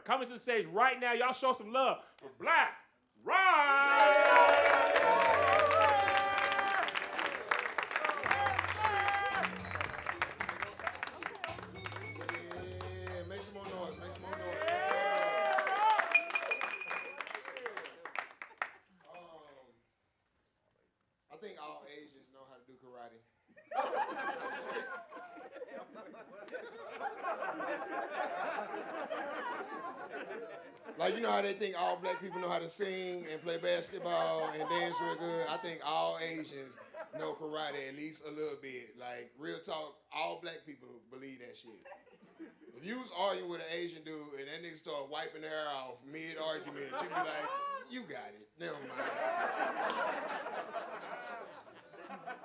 coming to the stage right now. Y'all show some love for Blaq Ron. Make some more noise. I think all Asians know how to do karate. Like, you know how they think all black people know how to sing and play basketball and dance real good? I think all Asians know karate at least a little bit. Like, real talk, all black people believe that shit. If you was arguing with an Asian dude and that nigga start wiping their hair off mid-argument, you'd be like, you got it, never mind.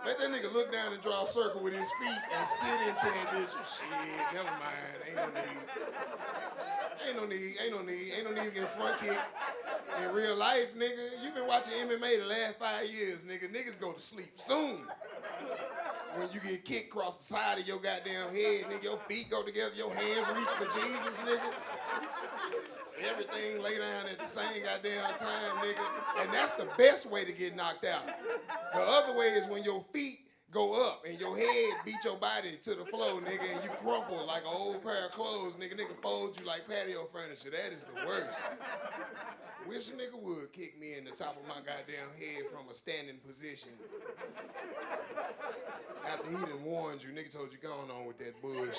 Let that nigga look down and draw a circle with his feet and sit into that bitch. Shit, never mind, ain't no need to get front kick. In real life, nigga, you been watching MMA the last 5 years, nigga. Niggas go to sleep soon. When you get kicked across the side of your goddamn head, nigga, your feet go together, your hands reach for Jesus, nigga. Everything lay down at the same goddamn time, nigga. And that's the best way to get knocked out. The other way is when your feet go up and your head beat your body to the floor, nigga, and you crumple like an old pair of clothes, nigga. Nigga folds you like patio furniture. That is the worst. Wish a nigga would kick me in the top of my goddamn head from a standing position. After he done warned you, nigga told you go on with that bullshit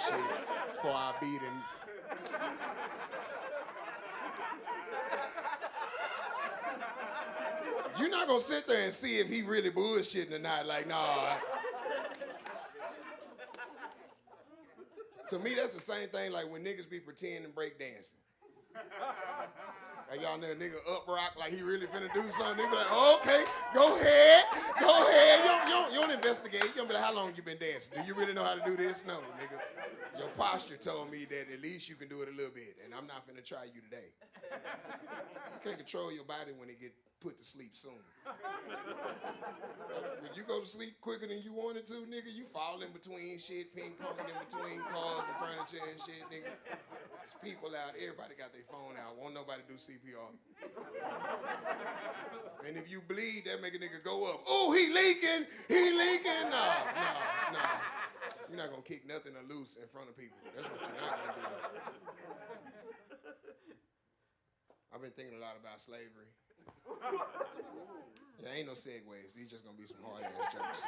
before I beat him. You're not gonna sit there and see if he really bullshitting or not. Like, nah. To me, that's the same thing like when niggas be pretending break dancing. Like y'all know a nigga up rock like he really finna do something. They be like, okay, go ahead. You don't investigate. You don't be like, how long you been dancing? Do you really know how to do this? No, nigga. Your posture told me that at least you can do it a little bit, and I'm not finna try you today. You can't control your body when it get put to sleep soon. When you go to sleep quicker than you wanted to, nigga, you fall in between shit, ping-ponging in between cars and furniture and shit, nigga. There's people out, everybody got their phone out, won't nobody do CPR. And if you bleed, that make a nigga go up. Oh, he leaking. No. You're not gonna kick nothing or loose in front of people. That's what you're not gonna do. I've been thinking a lot about slavery. There ain't no segues. These just gonna be some hard-ass jokes.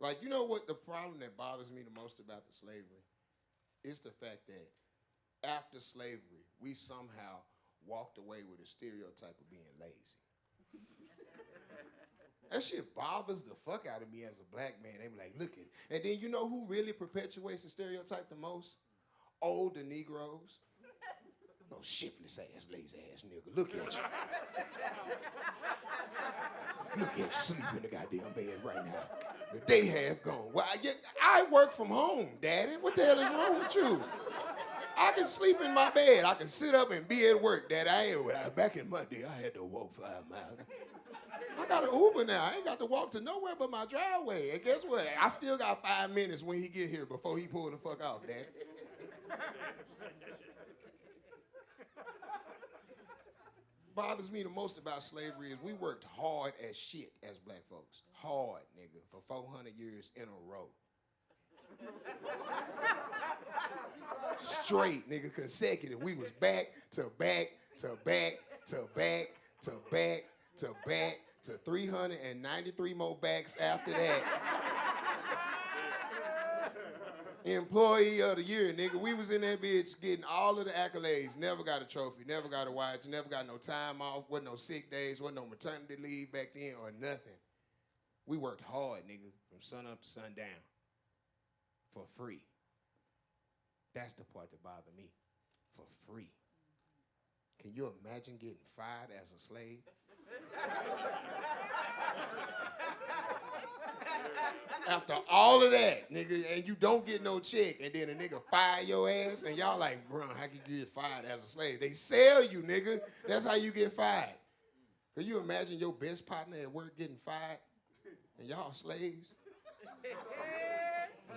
Like, you know what the problem that bothers me the most about the slavery? Is the fact that after slavery, we somehow walked away with a stereotype of being lazy. That shit bothers the fuck out of me as a black man. They be like, look at it. And then you know who really perpetuates the stereotype the most? Older Negroes. No shiftless ass, lazy ass nigga. Look at you. Look at you sleeping in the goddamn bed right now. The day half gone. Well, I work from home, Daddy. What the hell is wrong with you? I can sleep in my bed. I can sit up and be at work, Daddy. Back in Monday, I had to walk 5 miles. I got an Uber now. I ain't got to walk to nowhere but my driveway. And guess what? I still got 5 minutes when he get here before he pull the fuck off, Daddy. Bothers me the most about slavery is we worked hard as shit as black folks. Hard, nigga, for 400 years in a row. Straight, nigga, consecutive. We was back to back to back to back to back to back to 393 more backs after that. Employee of the year, nigga. We was in that bitch getting all of the accolades. Never got a trophy, never got a watch, never got no time off, wasn't no sick days, wasn't no maternity leave back then or nothing. We worked hard, nigga, from sun up to sundown for free. That's the part that bothered me. For free. Can you imagine getting fired as a slave? After all of that, nigga, and you don't get no check, and then a nigga fire your ass, and y'all like, bro, how can you get fired as a slave? They sell you, nigga. That's how you get fired. Can you imagine your best partner at work getting fired, and y'all slaves?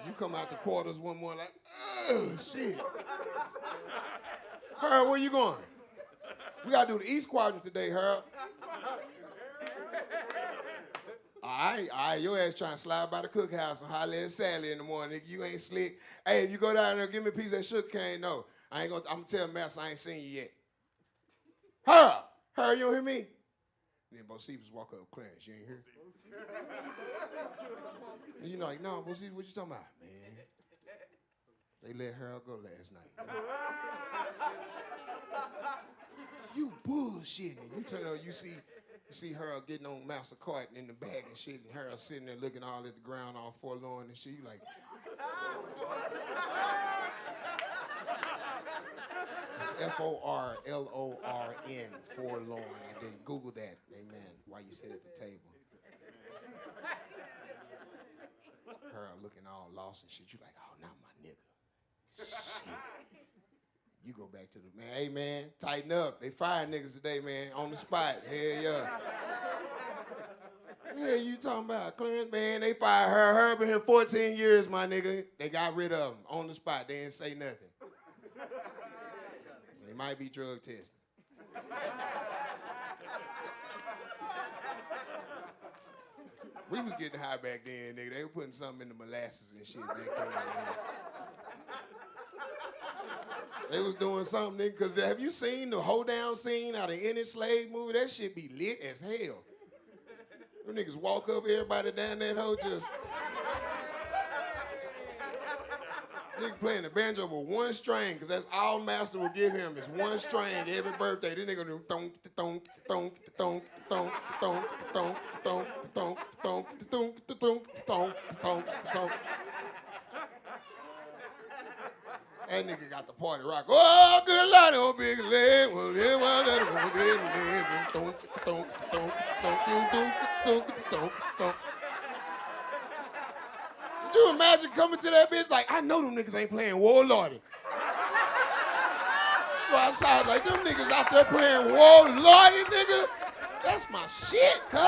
You come out the quarters one more like, oh, shit. Harold, where you going? We got to do the East Quadrant today, Harold. All right, your ass trying to slide by the cookhouse and holler at Sally in the morning. Nigga, you ain't slick. Hey, if you go down there, give me a piece of that sugar cane. No, I'm gonna tell Master I ain't seen you yet. Harold, you don't hear me? And then Bocephus walk up, Clarence, you ain't here? And you know, like, no, Bocephus, what you talking about? Man, they let Harold go last night. You bullshitting. You turn on, you see Harold getting on Master Cart in the bag and shit, and Harold sitting there looking all at the ground, all forlorn and shit. You like, it's F-O-R-L-O-R-N, forlorn. I did Google that, amen, while you sit at the table. Harold looking all lost and shit. You like, oh, not my nigga. Shit. You go back to the, man, hey, man, tighten up. They fired niggas today, man, on the spot. Hell yeah. Yeah, you talking about, Clarence, man, they fired her. Her been here 14 years, my nigga. They got rid of him on the spot. They didn't say nothing. They might be drug testing. We was getting high back then, nigga. They were putting something in the molasses and shit back then. They was doing something, nigga, because have you seen the hold-down scene out of any slave movie? That shit be lit as hell. Them niggas walk up, everybody down that hoe just... Nigga playing the banjo with one string, because that's all Master will give him is one string every birthday. This nigga do thonk, thonk, thonk, thonk, thonk, thonk, thonk, thonk, thonk, thonk, thonk, thonk, thonk, thonk, thonk. That nigga got the party rock. Oh, good Lord, oh, big leg. Well, yeah, well, let him get it. Thonk, thonk, thonk, thonk, thonk, thonk, thonk. Could you imagine coming to that bitch like, I know them niggas ain't playing Warlordy. So I saw like, them niggas out there playing Warlordy, nigga. That's my shit, cuz.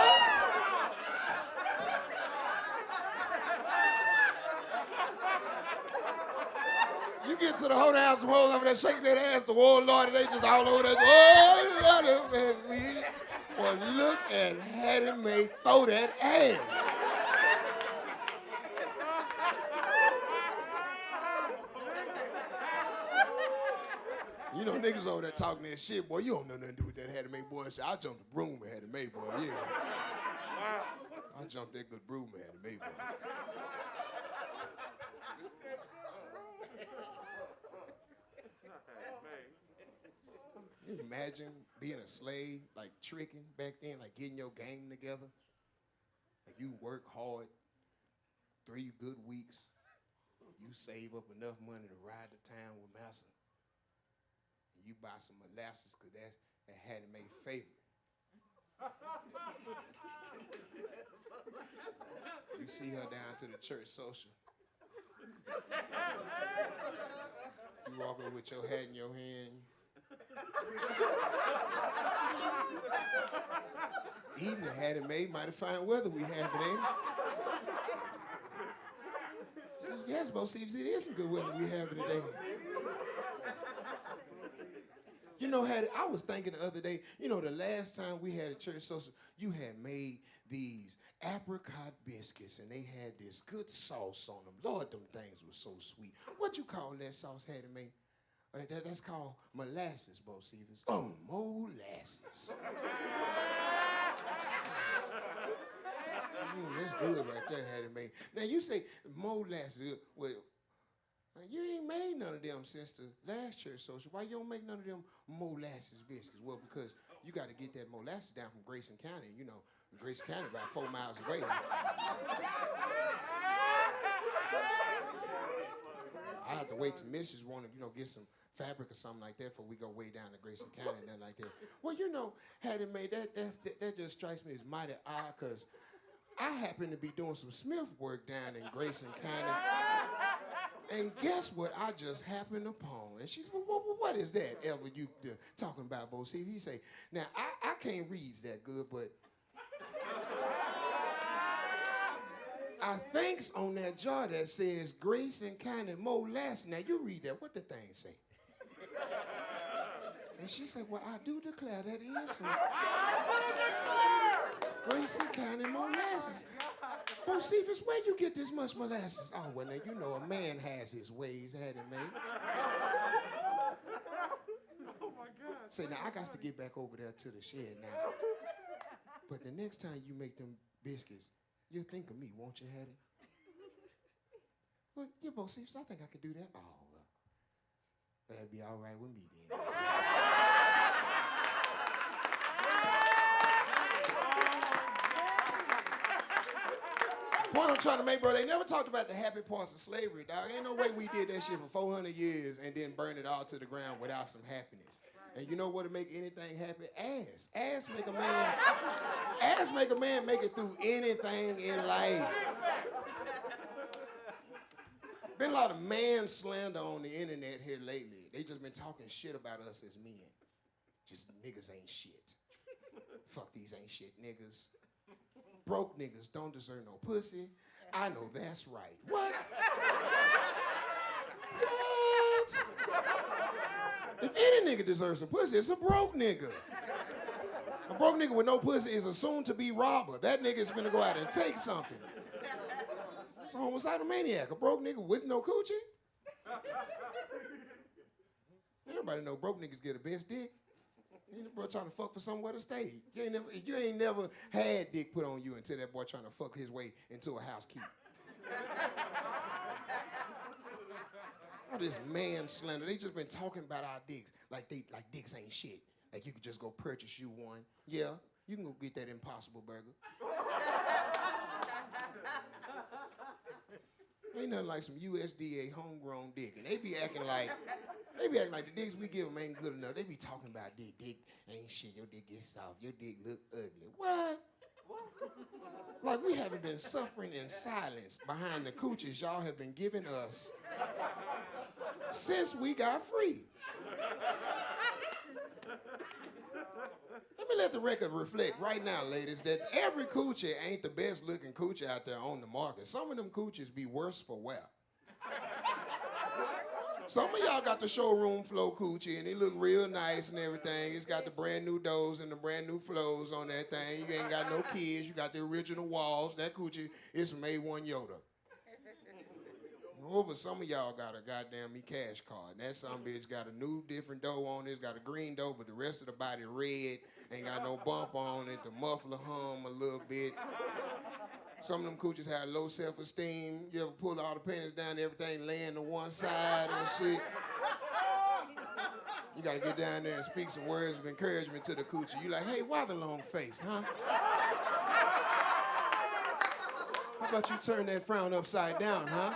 You get to the whole house, some hoes over there shaking their ass, the Warlord, and they just all over there. Oh, Lord, man. Well, look at Hattie Mae throw that ass. You know, niggas over there talking that shit, boy. You don't know nothing to do with that Hattie Mae boy shit. I jumped the broom at Hattie Mae, boy, yeah. I jumped that good broom at Hattie Mae, boy. Can you imagine being a slave, like tricking back then, like getting your game together? Like you work hard, 3 good weeks, you save up enough money to ride to town with Master, and you buy some molasses, because that Hattie Mae favorite. You see her down to the church social. You walking with your hat in your hand. Even the Hattie Mae might have fine weather we have today. Yes, Bocephus, it is some good weather we have today. You know, Hattie, I was thinking the other day, you know, the last time we had a church social, you had made these apricot biscuits, and they had this good sauce on them. Lord, them things were so sweet. What you call that sauce, Hattie Mae? That's called molasses, Bocephus. Oh, molasses. That's good right there, Hattie Mae. Now, you say molasses. Well, you ain't made none of them since the last church social. Why you don't make none of them molasses biscuits? Well, because you got to get that molasses down from Grayson County. You know, Grayson County about 4 miles away. I have to wait till Mrs. want to, you know, get some fabric or something like that before we go way down to Grayson County and nothing like that. Well, you know, Hattie Mae, that just strikes me as mighty odd, because I happen to be doing some Smith work down in Grayson County. And guess what I just happened upon? And she said, well, what is that, Ever, you talking about, Bocephus? He say, now, I can't read that good, but I think's on that jar that says grace and kind of molasses. Now you read that. What the thing say? And she said, well, I do declare that is so. Grace and kind of molasses. Bocephus, where you get this much molasses? Oh, well, now you know a man has his ways, Hattie, man. Oh my God. Say, now I got to get back over there to the shed now. But the next time you make them biscuits, you'll think of me, won't you, Hattie? Well, yeah, Bocephus, I think I could do that. Oh, well, that'd be all right with me then. Point I'm trying to make, bro, they never talked about the happy parts of slavery, dog. Ain't no way we did that shit for 400 years and then burn it all to the ground without some happiness. And you know what to make anything happy? Ass. Ass make a man make it through anything in life. Been a lot of man slander on the internet here lately. They just been talking shit about us as men. Just niggas ain't shit. Fuck these ain't shit niggas. Broke niggas don't deserve no pussy. I know that's right. What? What? If any nigga deserves some pussy, it's a broke nigga. A broke nigga with no pussy is a soon-to-be robber. That nigga's finna go out and take something. It's a homicidal maniac. A broke nigga with no coochie. Everybody know broke niggas get the best dick. You know, bro trying to fuck for somewhere to stay. You ain't never had dick put on you until that boy trying to fuck his way into a housekeeper. All this man slander. They just been talking about our dicks like dicks ain't shit. Like you could just go purchase you one. Yeah, you can go get that Impossible Burger. Ain't nothing like some USDA homegrown dick. And they be acting like the dicks we give them ain't good enough. They be talking about dick ain't shit. Your dick gets soft. Your dick look ugly. What? Like we haven't been suffering in silence behind the coochies y'all have been giving us since we got free. Let me let the record reflect right now, ladies, that every coochie ain't the best looking coochie out there on the market. Some of them coochies be worse for wear. Some of y'all got the showroom flow coochie and it look real nice and everything. It's got the brand new doors and the brand new flows on that thing. You ain't got no kids. You got the original walls. That coochie is from A1 Yoda. Oh, but some of y'all got a goddamn me cash card. And that some bitch got a new different dough on it. It's got a green dough, but the rest of the body red. Ain't got no bump on it. The muffler hum a little bit. Some of them coochies have low self-esteem. You ever pull all the panties down, everything laying to one side and shit? You gotta get down there and speak some words of encouragement to the coochie. You like, hey, why the long face, huh? How about you turn that frown upside down, huh?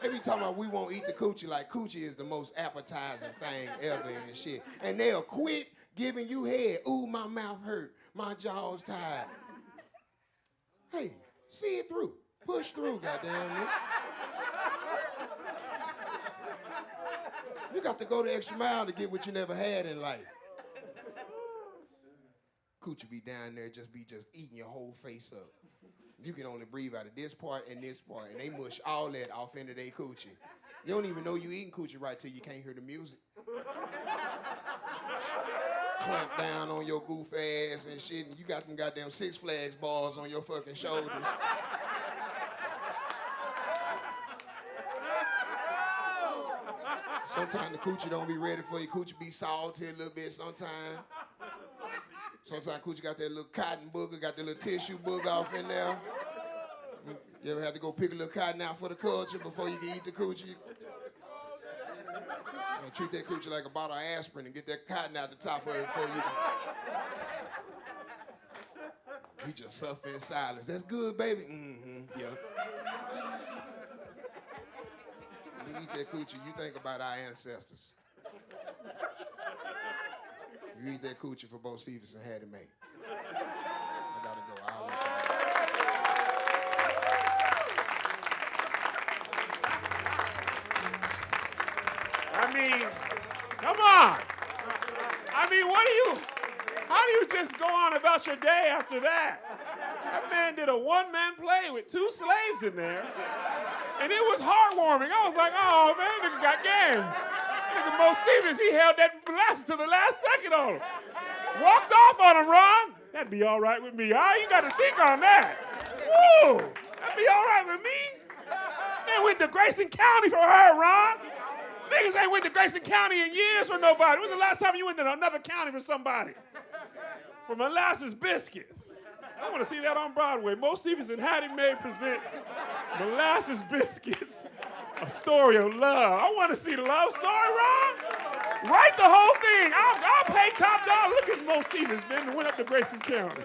They be talking about we won't eat the coochie like coochie is the most appetizing thing ever and shit. And they'll quit giving you head. Ooh, my mouth hurt. My jaw's tired. Hey, see it through. Push through, goddamn it. You got to go the extra mile to get what you never had in life. Coochie be down there just eating your whole face up. You can only breathe out of this part and this part, and they mush all that off into their coochie. You don't even know you eating coochie right till you can't hear the music. Clamp down on your goof ass and shit, and you got them goddamn Six Flags balls on your fucking shoulders. Sometimes the coochie don't be ready for you. Coochie be salty a little bit sometimes. Sometimes coochie got that little cotton booger, got that little tissue booger off in there. You ever had to go pick a little cotton out for the culture before you can eat the coochie? And treat that coochie like a bottle of aspirin and get that cotton out the top of it before you can. He just suffer in silence. That's good, baby? Mm-hmm, yeah. When you eat that coochie, you think about our ancestors. You eat that coochie for Bocephus and Hattie Mae. I gotta go. I'll let I mean, come on. I mean, how do you just go on about your day after that? That man did a one-man play with 2 slaves in there, and it was heartwarming. I was like, oh, man, nigga got game. Nigga Bocephus, he held that molasses to the last second on him. Walked off on him, Ron. That'd be all right with me. You got to think on that. Woo! That'd be all right with me. Man went to Grayson County for her, Ron. Niggas ain't went to Grayson County in years for nobody. When's the last time you went to another county for somebody? For molasses biscuits. I want to see that on Broadway. Bocephus and Hattie Mae presents Molasses Biscuits, a story of love. I want to see the love story, Ron. Write the whole thing. I'll pay top dollar. Look at Bocephus, man, went up to Grayson County.